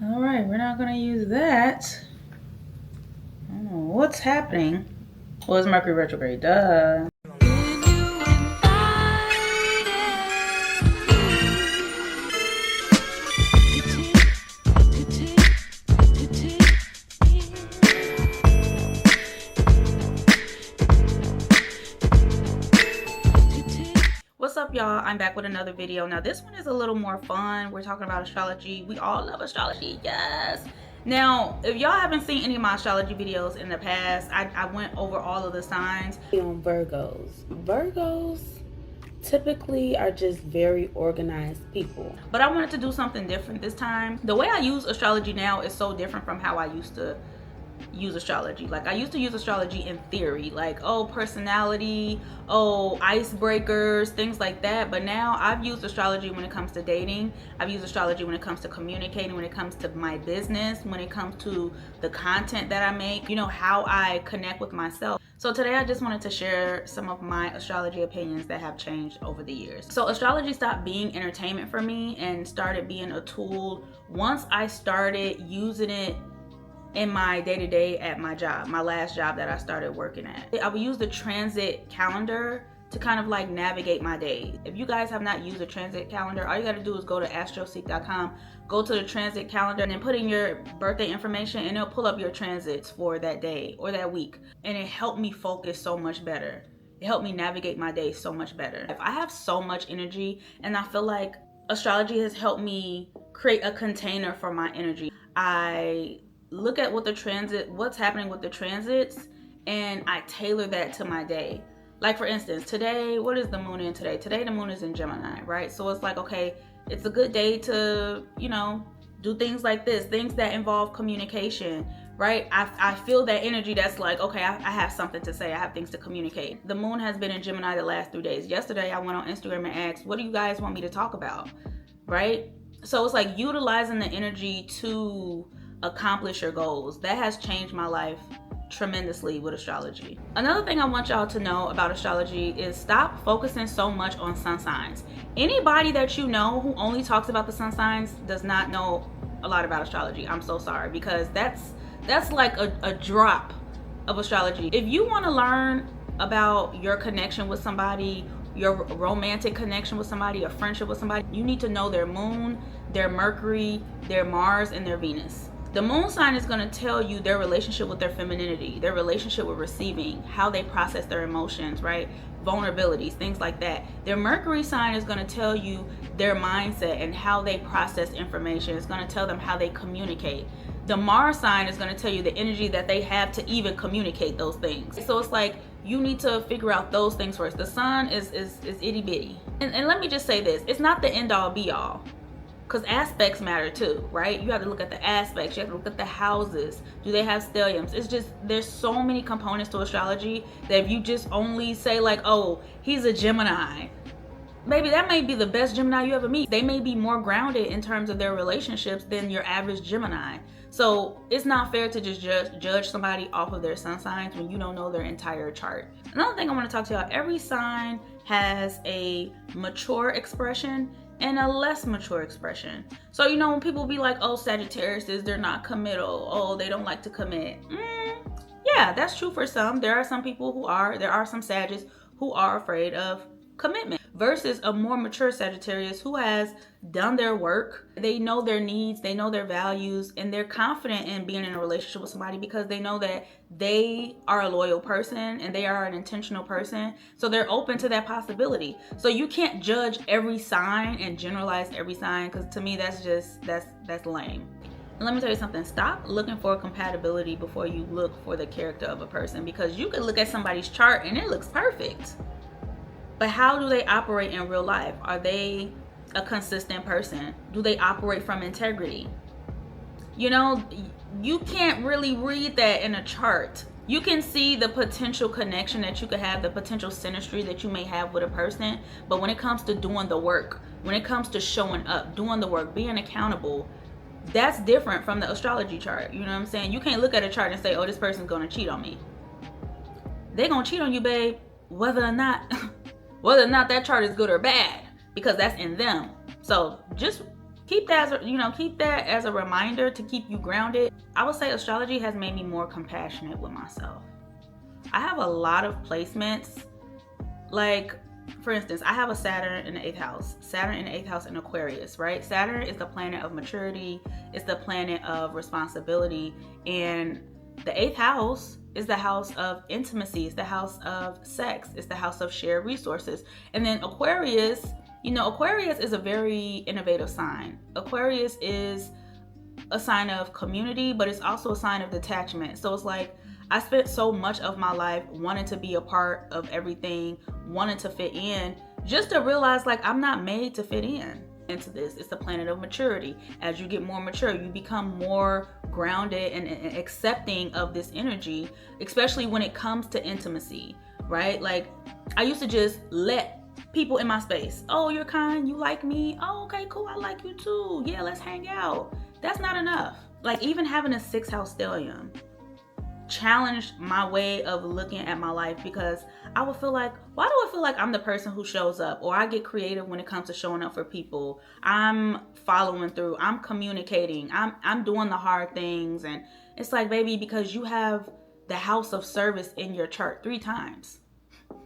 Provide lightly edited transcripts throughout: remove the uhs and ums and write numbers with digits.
All right, we're not gonna use that. I don't know what's happening. Well, it's Mercury retrograde, duh. What's up, y'all? I'm back with another video. Now this one is a little more fun. We're talking about astrology. We all love astrology, yes. Now, if y'all haven't seen any of my astrology videos in the past, I went over all of the signs. On Virgos. Virgos typically are just very organized people. But I wanted to do something different this time. The way I use astrology now is so different from how I used to use astrology. Like, I used to use astrology in theory, like, oh, personality, oh, icebreakers, things like that. But now I've used astrology when it comes to dating. I've used astrology when it comes to communicating, when it comes to my business, when it comes to the content that I make, you know, how I connect with myself. So today I just wanted to share some of my astrology opinions that have changed over the years. So astrology stopped being entertainment for me and started being a tool once I started using it in my day-to-day at my job, my last job that I started working at. I would use the transit calendar to kind of like navigate my day. If you guys have not used a transit calendar, all you gotta do is go to @𝐿_STROLLY.com, go to the transit calendar, and then put in your birthday information, and it'll pull up your transits for that day or that week. And it helped me focus so much better. It helped me navigate my day so much better. If I have so much energy, and I feel like astrology has helped me create a container for my energy. I look at what's happening with the transits, and I tailor that to my day. Like, for instance, today, what is the moon in today? Today the moon is in Gemini, right? So it's like, okay, it's a good day to, you know, do things like this, things that involve communication, right? I feel that energy that's like, okay, I have something to say, I have things to communicate. The moon has been in Gemini the last 3 days. Yesterday I went on Instagram and asked, what do you guys want me to talk about, right? So it's like utilizing the energy to accomplish your goals. That has changed my life tremendously with astrology. Another thing I want y'all to know about astrology is stop focusing so much on sun signs. Anybody that you know who only talks about the sun signs does not know a lot about astrology. I'm so sorry, because that's like a drop of astrology. If you want to learn about your connection with somebody, your romantic connection with somebody, a friendship with somebody, you need to know their moon, their Mercury, their Mars, and their Venus. The moon sign is going to tell you their relationship with their femininity, their relationship with receiving, how they process their emotions, right? Vulnerabilities, things like that. Their Mercury sign is going to tell you their mindset and how they process information. It's going to tell them how they communicate. The Mars sign is going to tell you the energy that they have to even communicate those things. So it's like, you need to figure out those things first. The sun is itty bitty. And let me just say this, it's not the end all be all. Because aspects matter too, right? You have to look at the aspects, you have to look at the houses. Do they have stelliums? It's just, there's so many components to astrology that if you just only say like, oh, he's a Gemini, maybe that may be the best Gemini you ever meet. They may be more grounded in terms of their relationships than your average Gemini. So it's not fair to just judge somebody off of their sun signs when you don't know their entire chart. Another thing I want to talk to y'all, every sign has a mature expression and a less mature expression. So, you know, when people be like, oh, Sagittarius, they're not committal, oh, they don't like to commit. Yeah, that's true for some. There are some people who are, there are some Sagittarius who are afraid of commitment, versus a more mature Sagittarius who has done their work. They know their needs, they know their values, and they're confident in being in a relationship with somebody because they know that they are a loyal person and they are an intentional person. So they're open to that possibility. So you can't judge every sign and generalize every sign, because to me that's just, that's lame. And let me tell you something, stop looking for compatibility before you look for the character of a person, because you could look at somebody's chart and it looks perfect. But how do they operate in real life? Are they a consistent person? Do they operate from integrity? You know, you can't really read that in a chart. You can see the potential connection that you could have, the potential synastry that you may have with a person. But when it comes to doing the work, when it comes to showing up, doing the work, being accountable, that's different from the astrology chart. You know what I'm saying? You can't look at a chart and say, oh, this person's gonna cheat on me. They're gonna cheat on you, babe, whether or not that chart is good or bad, because that's in them. So just keep that as a, you know, keep that as a reminder to keep you grounded. I would say astrology has made me more compassionate with myself. I have a lot of placements, like for instance, I have a Saturn in the 8th house. Saturn in the 8th house in Aquarius, right? Saturn is the planet of maturity. It's the planet of responsibility. And the 8th house is the house of intimacy. It's the house of sex. It's the house of shared resources. And then Aquarius, you know, Aquarius is a very innovative sign. Aquarius is a sign of community, but it's also a sign of detachment. So it's like, I spent so much of my life wanting to be a part of everything, wanting to fit in, just to realize like I'm not made to fit into this. It's the planet of maturity. As you get more mature, you become more grounded and accepting of this energy, especially when it comes to intimacy, right? Like I used to just let people in my space. Oh, you're kind, you like me. Oh, okay, cool, I like you too. Yeah, let's hang out. That's not enough. Like even having a 6th house stellium challenged my way of looking at my life, because I would feel like, why do I feel like I'm the person who shows up, or I get creative when it comes to showing up for people? I'm following through, I'm communicating, I'm doing the hard things. And it's like, baby, because you have the house of service in your chart 3 times.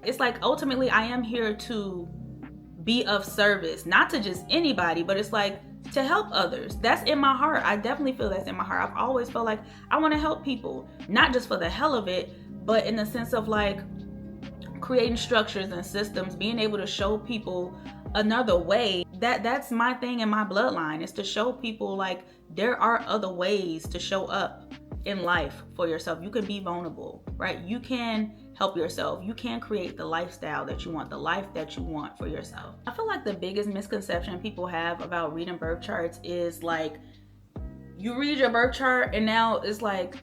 It's like ultimately I am here to be of service, not to just anybody, but it's like to help others. That's in my heart. I definitely feel that's in my heart. I've always felt like I want to help people, not just for the hell of it, but in the sense of like creating structures and systems, being able to show people another way. That's my thing in my bloodline, is to show people like there are other ways to show up in life for yourself. You can be vulnerable, right? You can help yourself. You can create the lifestyle that you want, the life that you want for yourself. I feel like the biggest misconception people have about reading birth charts is like, you read your birth chart and now it's like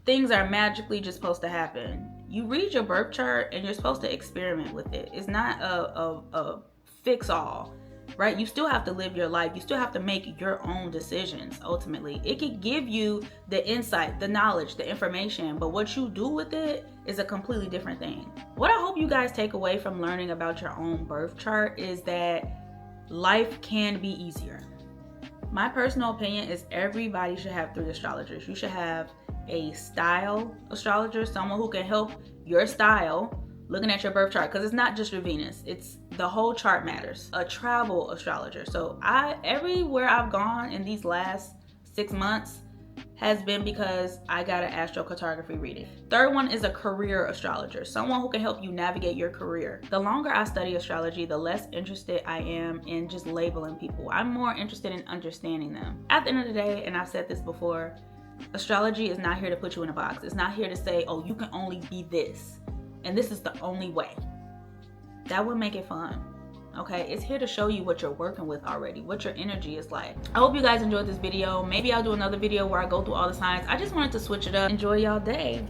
things are magically just supposed to happen. You read your birth chart and you're supposed to experiment with it. It's not a fix all, right? You still have to live your life. You still have to make your own decisions. Ultimately, it could give you the insight, the knowledge, the information, but what you do with it is a completely different thing. What I hope you guys take away from learning about your own birth chart is that life can be easier. My personal opinion is everybody should have 3 astrologers. You should have a style astrologer, someone who can help your style looking at your birth chart, because it's not just your Venus, it's the whole chart matters. A travel astrologer. So everywhere I've gone in these last 6 months has been because I got an astrocartography reading. 3rd one is a career astrologer, someone who can help you navigate your career. The longer I study astrology, the less interested I am in just labeling people. I'm more interested in understanding them. At the end of the day, and I've said this before, astrology is not here to put you in a box. It's not here to say, oh, you can only be this, and this is the only way. That would make it fun. Okay, it's here to show you what you're working with already, what your energy is like. I hope you guys enjoyed this video. Maybe I'll do another video where I go through all the signs. I just wanted to switch it up. Enjoy y'all day.